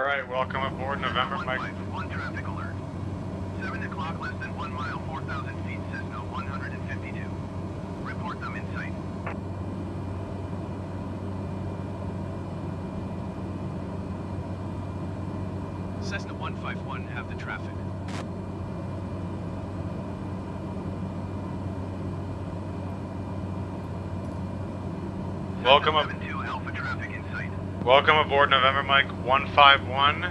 right, welcome aboard November Mike. One traffic alert. 7 o'clock, less than 1 mile, 4,000 feet, Cessna 152. Report them in sight. Cessna 151, have the traffic. Welcome up. 72 Alpha traffic in sight. Welcome aboard November Mike 151.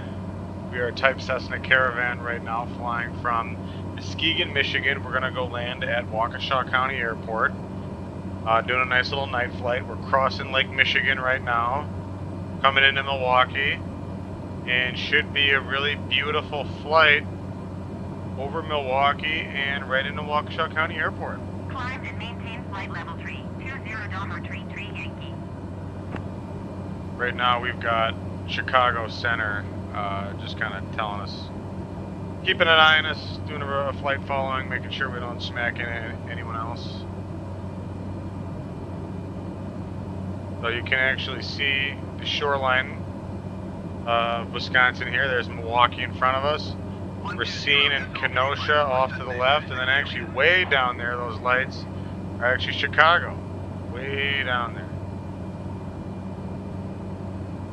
We are type Cessna Caravan right now, flying from Muskegon, Michigan. We're gonna go land at Waukesha County Airport. Doing a nice little night flight. We're crossing Lake Michigan right now, coming into Milwaukee, and should be a really beautiful flight over Milwaukee and right into Waukesha County Airport. Climb and maintain flight level 320 Yankee. Right now we've got Chicago Center just kind of telling us, keeping an eye on us, doing a flight following, making sure we don't smack into anyone else. So you can actually see the shoreline of Wisconsin here. There's Milwaukee in front of us. Racine and Kenosha off to the left, and then actually way down there, those lights are actually Chicago. Way down there.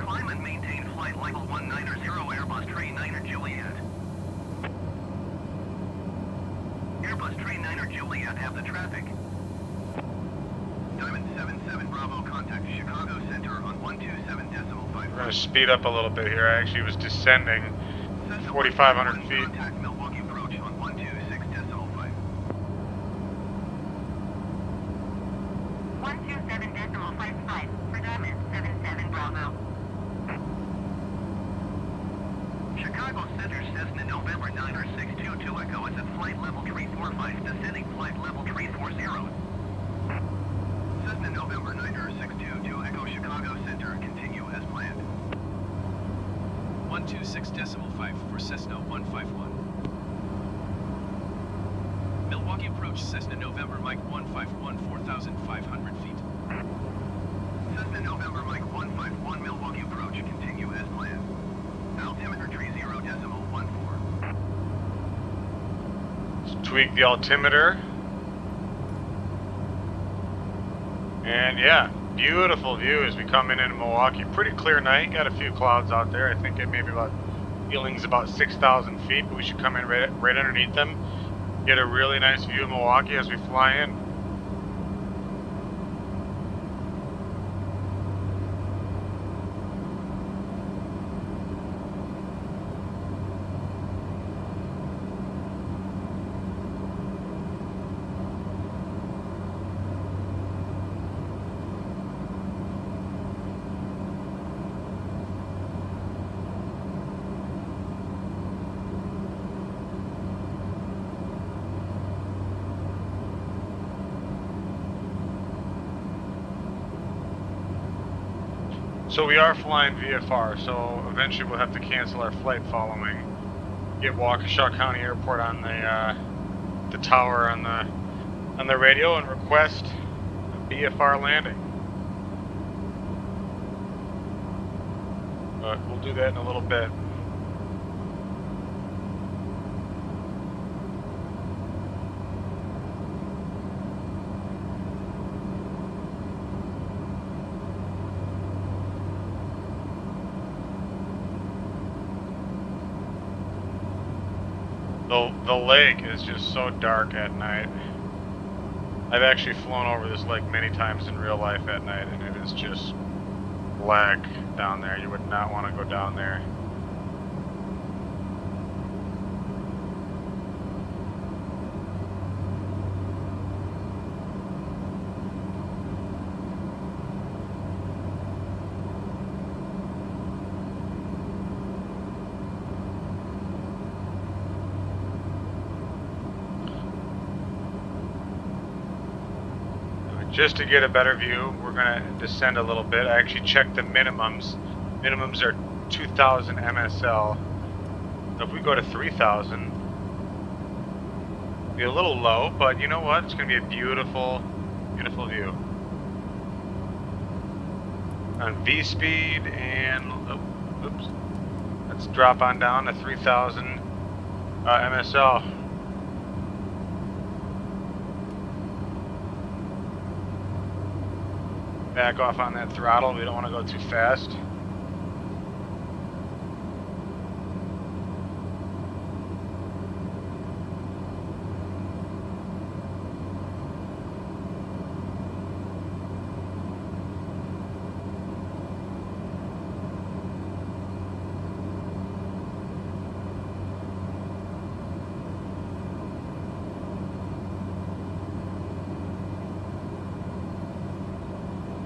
Climb and maintain flight level 190 Airbus Train 9er Juliet. Airbus Train 9er Juliet, have the traffic. Diamond 77 Bravo, contact Chicago Center on 127.5. We're going to speed up a little bit here. I actually was descending 4,500 feet. Contact Milwaukee approach on 126.5. 127.55 for Diamond 77 Bravo. Chicago Center, Cessna November 9er 622 Echo is at flight level 345, descending flight level 340. Cessna November 9er 622 Echo Chicago Center, continue as planned. 126.5 for Cessna 151. Milwaukee approach Cessna November Mike 151, 4,500 feet. Cessna November Mike 151 Milwaukee approach, continue as planned. Altimeter 30.14. Let's tweak the altimeter. And yeah, beautiful view as we come in into Milwaukee. Pretty clear night. Got a few clouds out there. I think it may be feeling's about 6,000 feet, but we should come in right underneath them. Get a really nice view of Milwaukee as we fly in. So we are flying VFR, so eventually we'll have to cancel our flight following. Get Waukesha County Airport on the tower on the radio and request a VFR landing. But we'll do that in a little bit. The lake is just so dark at night. I've actually flown over this lake many times in real life at night, and it is just black down there. You would not want to go down there. Just to get a better view, we're going to descend a little bit. I actually checked the minimums. Minimums are 2,000 MSL. So if we go to 3,000, be a little low, but you know what? It's going to be a beautiful, beautiful view. On V speed and, oh, oops, Let's drop on down to 3,000 MSL. Back off on that throttle. We don't want to go too fast.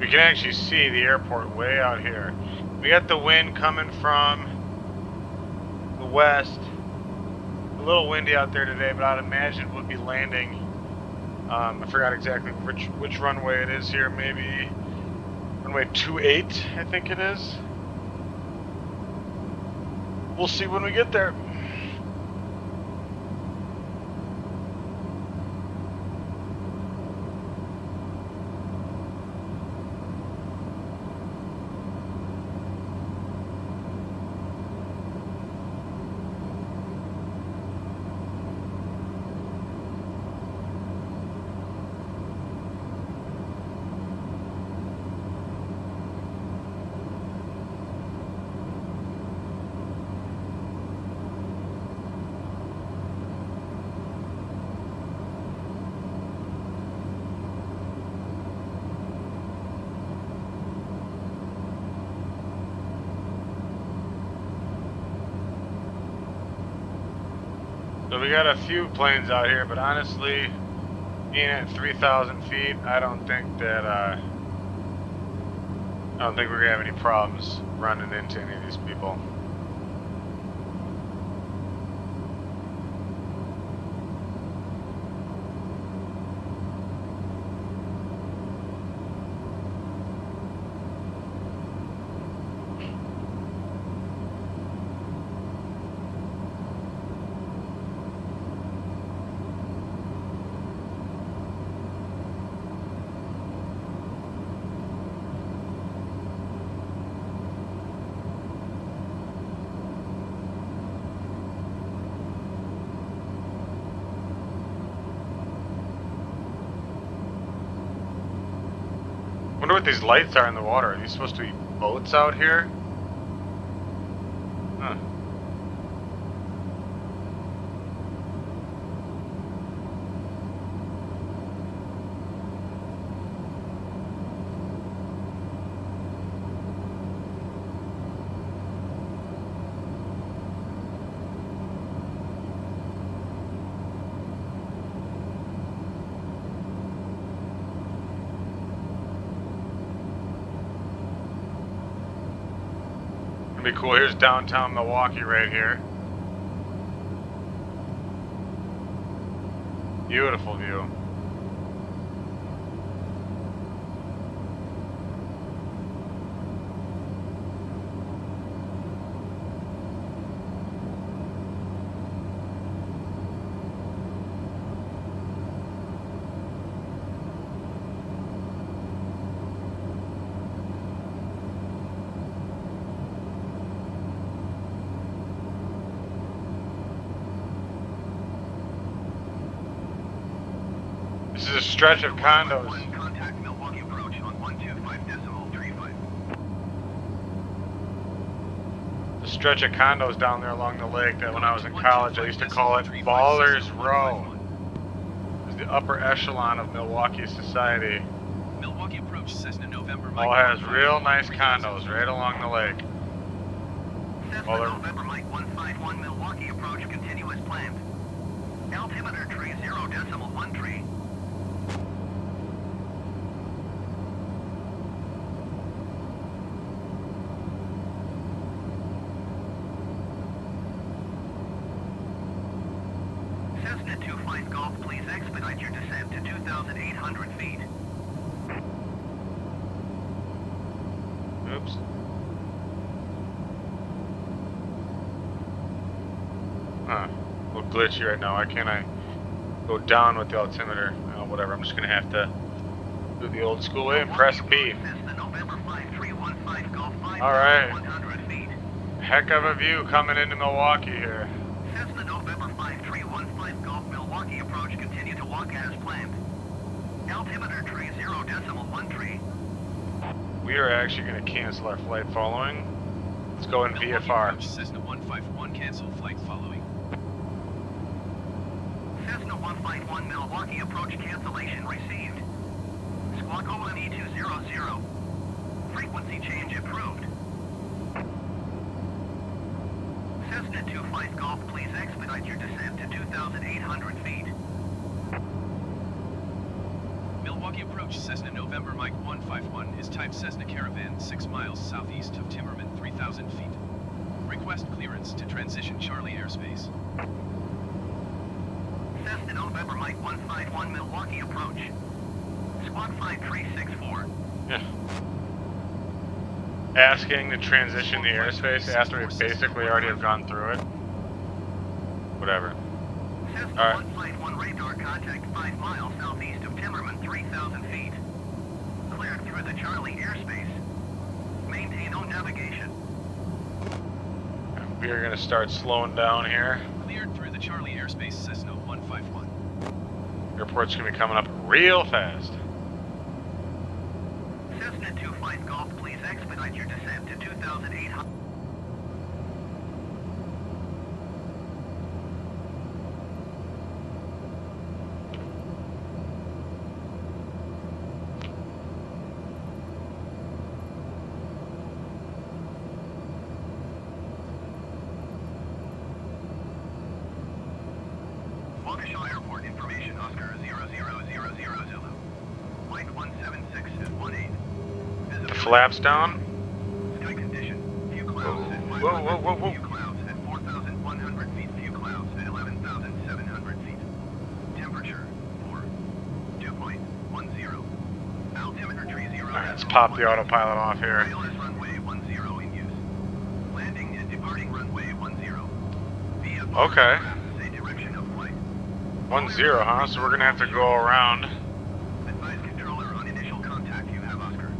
We can actually see the airport way out here. We got the wind coming from the west. A little windy out there today, but I'd imagine we'll be landing. I forgot exactly which runway it is here. Maybe runway 28, I think it is. We'll see when we get there. So we got a few planes out here, but honestly, being at 3,000 feet, I don't think we're gonna have any problems running into any of these people. I wonder what these lights are in the water. Are these supposed to be boats out here? Huh. Be cool. Here's downtown Milwaukee right here. Beautiful view. This is a stretch of condos. Contact Milwaukee approach on 125.35. A stretch of condos down there along the lake that when I was in college I used to call it Ballers Row. It's the upper echelon of Milwaukee society. Milwaukee approach Cessna November. All has real nice condos right along the lake. Cessna November Mike 151 Milwaukee approach continue as planned. Altimeter tree 0.13. Cessna 25 Golf, please expedite your descent to 2,800 feet. Oops. Huh. A little glitchy right now. Why can't I go down with the altimeter? Oh, whatever. I'm just going to have to do the old school way and press B. Cessna November 5315 Golf 5,100 feet. Heck of a view coming into Milwaukee here. Cessna November 5315 Golf Milwaukee approach, continue to walk as planned. Altimeter tree 0.13. We are actually going to cancel our flight following. Let's go in Milwaukee VFR. approach Cessna 151, cancel flight following. Cessna 151 Milwaukee approach cancellation received. Squawk 01200. Frequency change approved. Cessna 25 Golf, please expedite your descent to 2,800 feet. Milwaukee approach Cessna November Mike 151 is type Cessna Caravan 6 miles southeast of Timmerman 3,000 feet. Request clearance to transition Charlie airspace. Cessna November Mike 151 Milwaukee approach. Squawk 5364. Yeah. Asking to transition the airspace after we basically already have gone through it. Whatever. Cessna All right. 151 radar contact 5 miles southeast of Timmerman 3,000 feet. Cleared through the Charlie airspace. Maintain on navigation. We are going to start slowing down here. Cleared through the Charlie airspace Cessna 151. Airport's going to be coming up real fast. Cessna 25 Golf, please expedite your descent to 2,800. Waukesha Airport information, Oscar 0000 Zulu. Flight 176 at 18. The flaps down. Sky condition. Few clouds at 500 Whoa, whoa, whoa, whoa. feet. Few clouds at 4,100 feet. Few clouds at 11,700 feet. Temperature 4.2.10. Altimeter tree 0. Alright, let's pop the autopilot off here. ILS runway 10 in use. Landing and departing runway 10. VFR Okay. say direction of flight. 10, huh? So we're going to have to go around. Advise controller on initial contact. You have Oscar.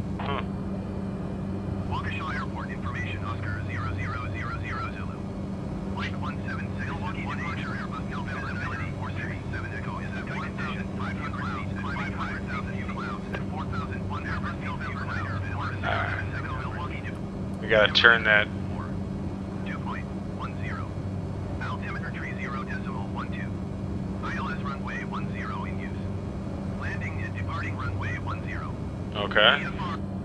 Waukesha Airport information, Oscar 0000 Zulu. Flight 176, Milwaukee departure, Airbus no visibility, 467 Echo is at 1,500 feet, climbing 5,000 feet, clouds at 4,100 feet, Milwaukee We got to turn that. 2.10. Altimeter tree 0.12. ILS runway 10 in use. Landing and departing runway 10. Okay.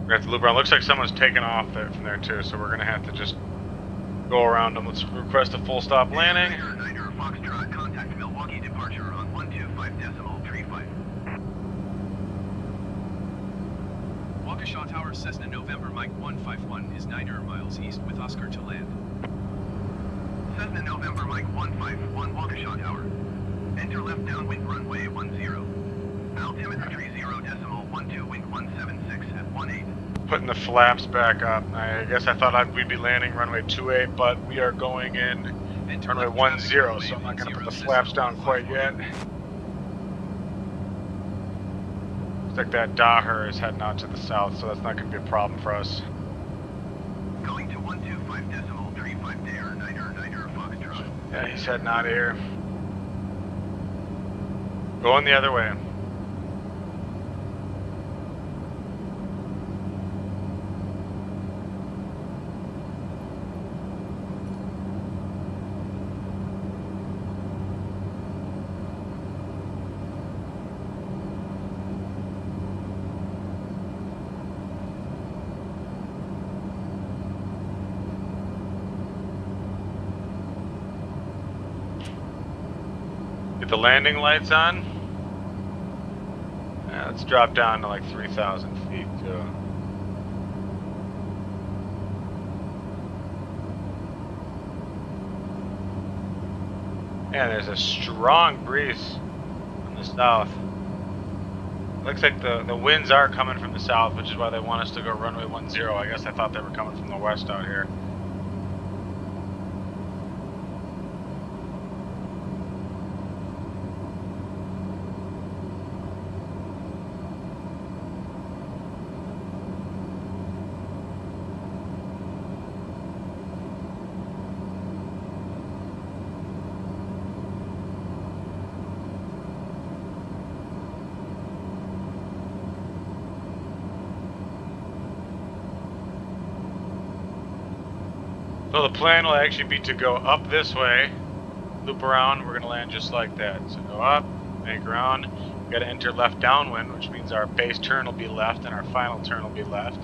We have to loop around. Looks like someone's taking off there from there too, so we're going to have to just go around them. Let's request a full stop landing. Niner Foxtrot, contact Milwaukee departure on 125.35. Waukesha Tower Cessna November Mike 151 is 9 miles east with Oscar to land. Cessna November Mike 151 Waukesha Tower. Enter left downwind runway 10. Altimeter tree 0.12, wind 176 at 18. Putting the flaps back up. I guess I thought we'd be landing runway 28, but we are going in Enter runway left 10, traffic, so I'm not going to put the Cessna flaps down quite yet. 151. Looks like that Daher is heading out to the south, so that's not going to be a problem for us. Going to 125.35 there, Niner Foxtrot. Yeah, he's heading out of here. Going the other way. Get the landing lights on. Let's drop down to like 3,000 feet too. Yeah, there's a strong breeze from the south. Looks like the winds are coming from the south, which is why they want us to go runway 10. I guess I thought they were coming from the west out here. So the plan will actually be to go up this way, loop around, we're going to land just like that. So go up, make around, we got to enter left downwind, which means our base turn will be left and our final turn will be left.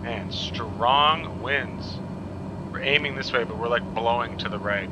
Man, strong winds. We're aiming this way, but we're like blowing to the right.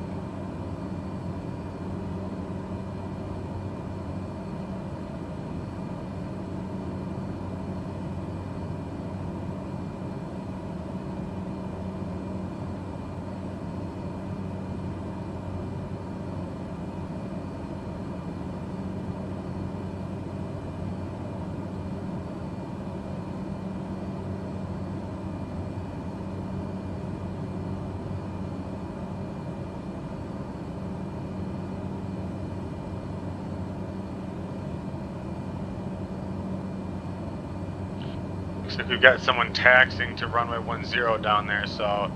Looks like we've got someone taxiing to runway 10 down there, so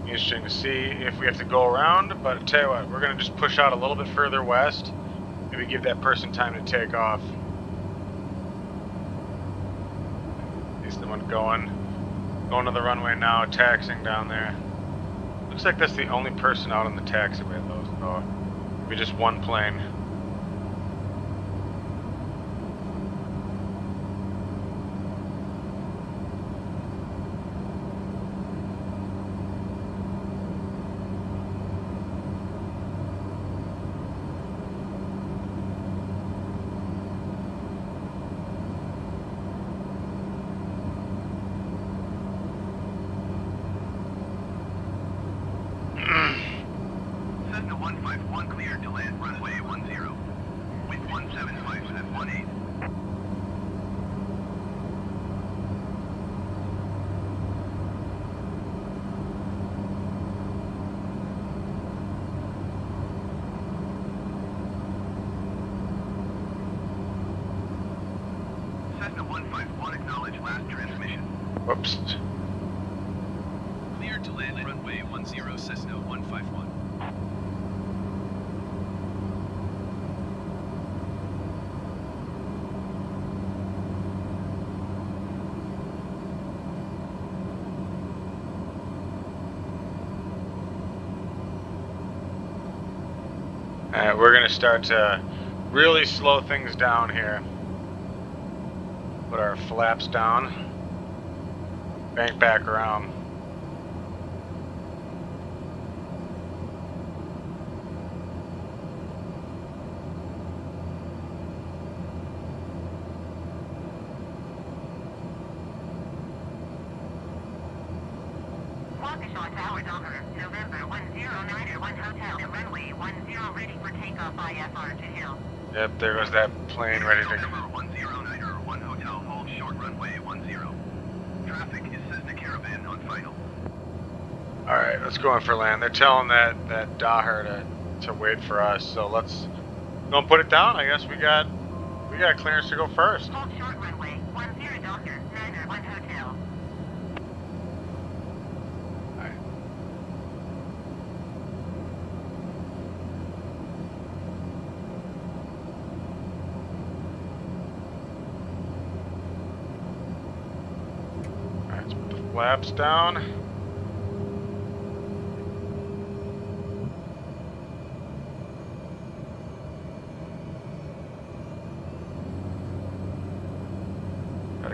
interesting to see if we have to go around, but I'll tell you what, we're going to just push out a little bit further west, maybe give that person time to take off. See someone going to the runway now, taxiing down there. Looks like that's the only person out on the taxiway though, so maybe just one plane. Cessna 151 cleared to land runway 10 with 175 at 18. Cessna 151 acknowledge last transmission. Whoops. Cleared to land runway 10 Cessna 151. Alright, we're going to start to really slow things down here. Put our flaps down. Bank back around. Waukesha Tower Docker, November 109 1 Hotel, runway 10 ready for takeoff IFR to Hill. Yep, there goes that plane ready to November 109 1 Hotel, hold short runway 10. Traffic is Cessna Caravan on final. Alright, let's go in for land. They're telling that Daher to wait for us, so let's go and put it down. I guess we got clearance to go first. Hold short runway 10 Docker, 9 1 Hotel. Alright. Alright, let's put the flaps down.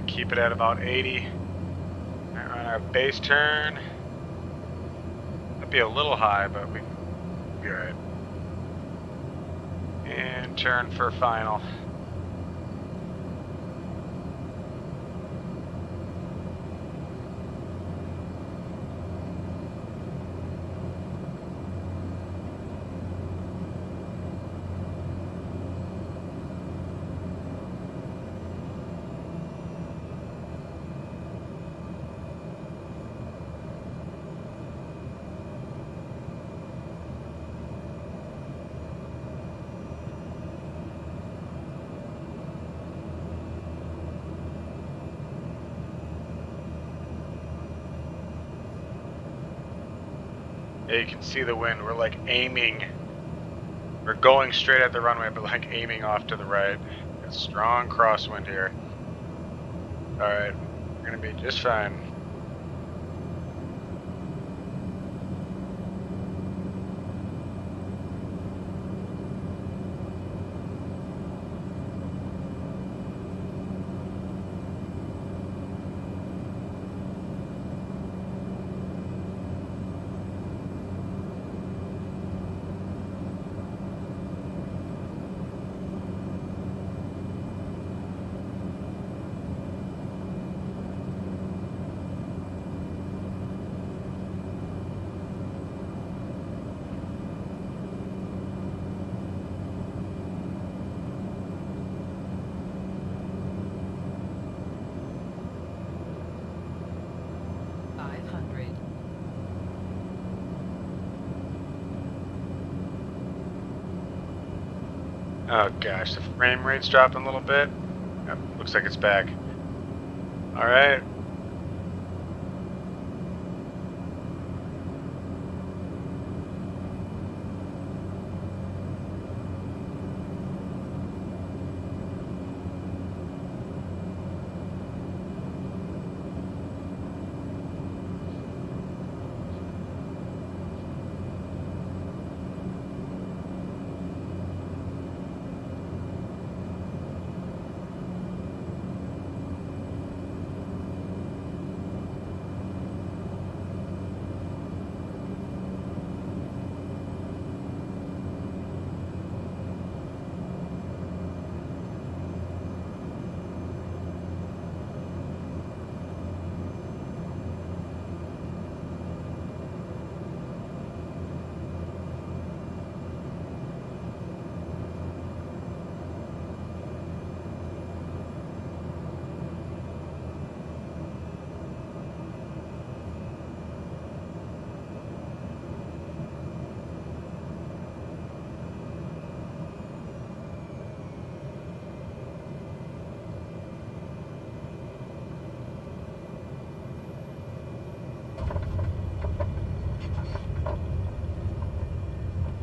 Keep it at about 80. Right on our base turn. That'd be a little high, but we'll be alright. And turn for final. Yeah, you can see the wind. We're like aiming. We're going straight at the runway, but like aiming off to the right. Got strong crosswind here. Alright, we're gonna be just fine. Oh gosh, the frame rate's dropping a little bit. Yep, looks like it's back. Alright.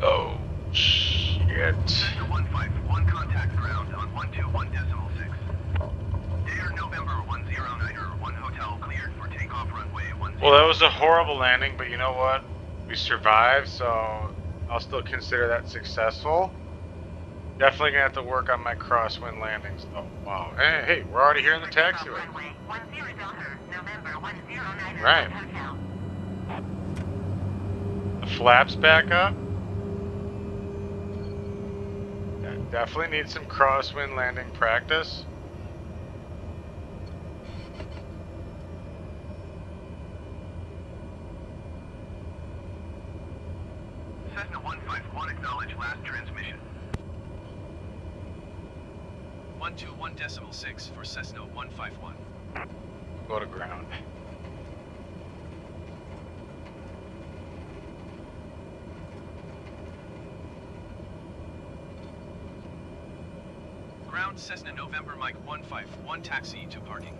Oh, shit. Cessna 151, contact ground on 121.6. Air November 109er, 1 hotel cleared for takeoff runway 10. Well, that was a horrible landing, but you know what? We survived, so I'll still consider that successful. Definitely gonna have to work on my crosswind landings. Oh, wow. Hey, hey, we're already here in the taxiway. Runway 10 Delta, November 109er, Right. hotel. The flaps back up. Yeah, definitely need some crosswind landing practice. Cessna 151, acknowledge last transmission. 121.6 for Cessna 151. Go to ground. Ground Cessna November Mike 151, taxi to parking.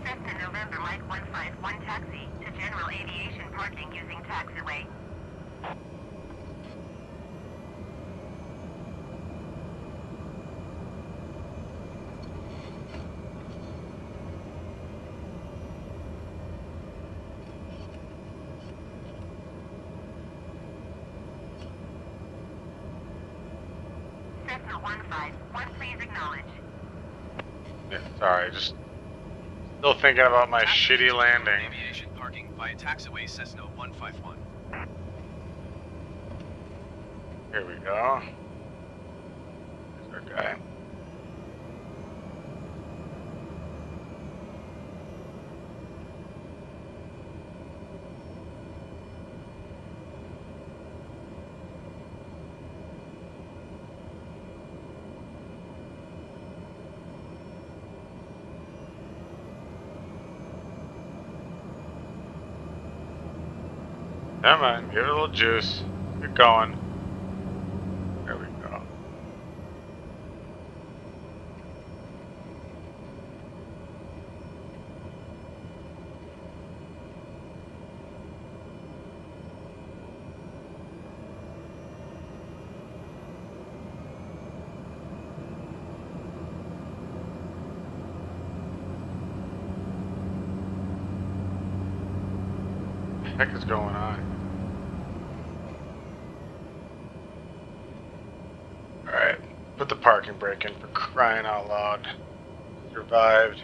Cessna November Mike 151 taxi to general aviation parking using taxiway. Cessna 151, please acknowledge. Yeah, sorry, just still thinking about my Taxi to shitty general landing. Aviation parking via taxiway Cessna 151. Here we go. There's our guy. Come on, give it a little juice. Get going. There we go. heck is going on? Alright, put the parking brake in for crying out loud. Survived.